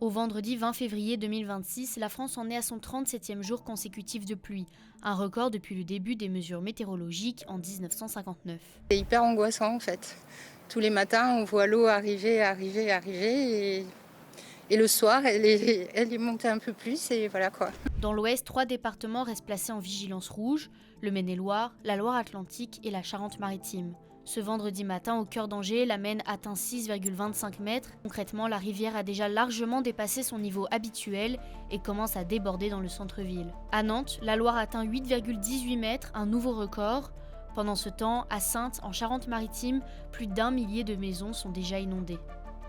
Au vendredi 20 février 2026, la France en est à son 37e jour consécutif de pluie, un record depuis le début des mesures météorologiques en 1959. C'est hyper angoissant en fait. Tous les matins, on voit l'eau arriver et le soir, elle est montée un peu plus et voilà quoi. Dans l'Ouest, 3 départements restent placés en vigilance rouge, le Maine-et-Loire, la Loire-Atlantique et la Charente-Maritime. Ce vendredi matin, au cœur d'Angers, la Maine atteint 6,25 mètres. Concrètement, la rivière a déjà largement dépassé son niveau habituel et commence à déborder dans le centre-ville. À Nantes, la Loire atteint 8,18 mètres, un nouveau record. Pendant ce temps, à Saintes, en Charente-Maritime, plus d'1 millier de maisons sont déjà inondées.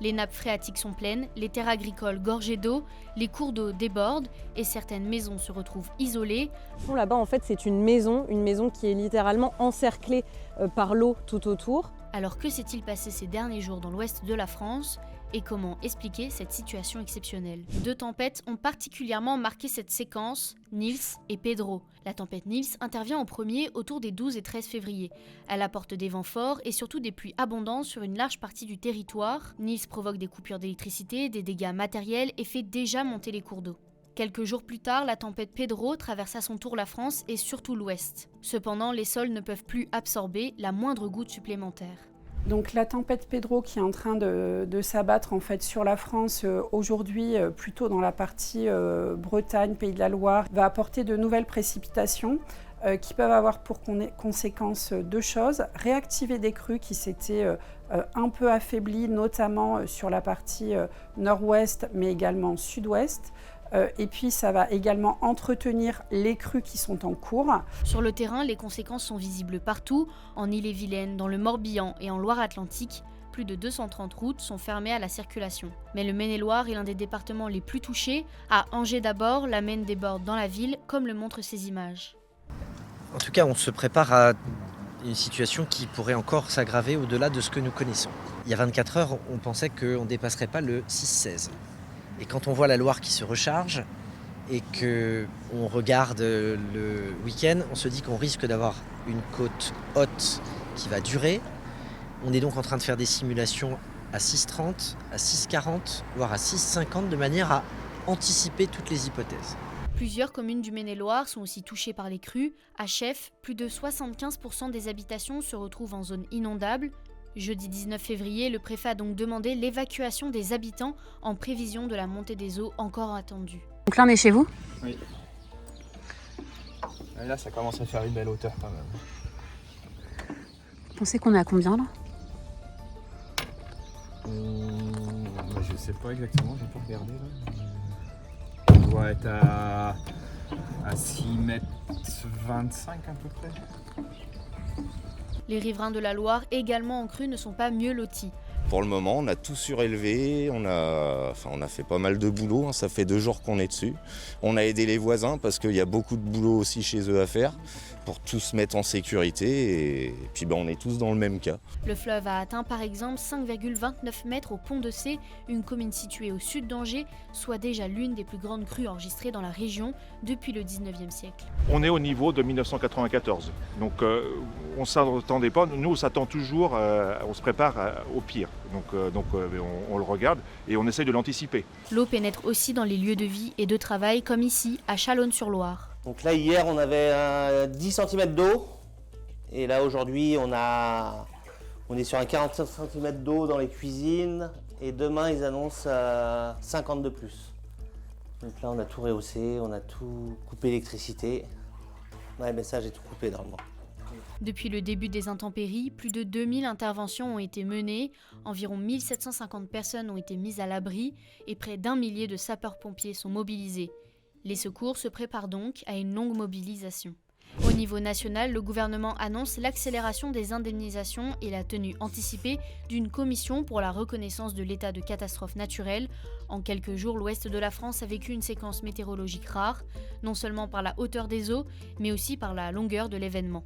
Les nappes phréatiques sont pleines, les terres agricoles gorgées d'eau, les cours d'eau débordent et certaines maisons se retrouvent isolées. Là-bas, en fait, c'est une maison qui est littéralement encerclée par l'eau tout autour. Alors que s'est-il passé ces derniers jours dans l'ouest de la France et comment expliquer cette situation exceptionnelle? 2 tempêtes ont particulièrement marqué cette séquence, Nils et Pedro. La tempête Nils intervient en premier autour des 12 et 13 février. Elle apporte des vents forts et surtout des pluies abondantes sur une large partie du territoire. Nils provoque des coupures d'électricité, des dégâts matériels et fait déjà monter les cours d'eau. Quelques jours plus tard, la tempête Pedro traverse à son tour la France et surtout l'Ouest. Cependant, les sols ne peuvent plus absorber la moindre goutte supplémentaire. Donc la tempête Pedro qui est en train de s'abattre en fait sur la France aujourd'hui, plutôt dans la partie Bretagne, Pays de la Loire, va apporter de nouvelles précipitations qui peuvent avoir pour conséquence 2 choses. Réactiver des crues qui s'étaient un peu affaiblies, notamment sur la partie nord-ouest, mais également sud-ouest. Et puis ça va également entretenir les crues qui sont en cours. Sur le terrain, les conséquences sont visibles partout. En Ille-et-Vilaine, dans le Morbihan et en Loire-Atlantique, plus de 230 routes sont fermées à la circulation. Mais le Maine-et-Loire est l'un des départements les plus touchés. À Angers d'abord, la Maine déborde dans la ville, comme le montrent ces images. En tout cas, on se prépare à une situation qui pourrait encore s'aggraver au-delà de ce que nous connaissons. Il y a 24 heures, on pensait qu'on ne dépasserait pas le 6-16. Et quand on voit la Loire qui se recharge et qu'on regarde le week-end, on se dit qu'on risque d'avoir une côte haute qui va durer. On est donc en train de faire des simulations à 6,30, à 6,40, voire à 6,50 de manière à anticiper toutes les hypothèses. Plusieurs communes du Maine-et-Loire sont aussi touchées par les crues. À Chef, plus de 75% des habitations se retrouvent en zone inondable. Jeudi 19 février, le préfet a donc demandé l'évacuation des habitants en prévision de la montée des eaux encore attendue. Donc là, on est chez vous? Oui. Et là, ça commence à faire une belle hauteur quand même. Vous pensez qu'on est à combien là? Je sais pas exactement, j'ai pas regardé là. On doit être à 6,25 m à peu près. Les riverains de la Loire, également en crue, ne sont pas mieux lotis. Pour le moment, on a tout surélevé, on a fait pas mal de boulot, ça fait 2 jours qu'on est dessus. On a aidé les voisins parce qu'il y a beaucoup de boulot aussi chez eux à faire pour tous se mettre en sécurité et puis on est tous dans le même cas. Le fleuve a atteint par exemple 5,29 mètres au Pont de Cé, une commune située au sud d'Angers, soit déjà l'une des plus grandes crues enregistrées dans la région depuis le 19e siècle. On est au niveau de 1994, donc on ne s'attendait pas, nous on s'attend toujours, on se prépare au pire. Donc on le regarde et on essaye de l'anticiper. L'eau pénètre aussi dans les lieux de vie et de travail, comme ici, à Chalonnes-sur-Loire. Donc là, hier, on avait 10 cm d'eau. Et là, aujourd'hui, on est sur un 45 cm d'eau dans les cuisines. Et demain, ils annoncent 50 de plus. Donc là, on a tout rehaussé, on a tout coupé l'électricité. Ouais, mais ça, j'ai tout coupé normalement. Depuis le début des intempéries, plus de 2000 interventions ont été menées, environ 1750 personnes ont été mises à l'abri et près d'1 millier de sapeurs-pompiers sont mobilisés. Les secours se préparent donc à une longue mobilisation. Au niveau national, le gouvernement annonce l'accélération des indemnisations et la tenue anticipée d'une commission pour la reconnaissance de l'état de catastrophe naturelle. En quelques jours, l'ouest de la France a vécu une séquence météorologique rare, non seulement par la hauteur des eaux, mais aussi par la longueur de l'événement.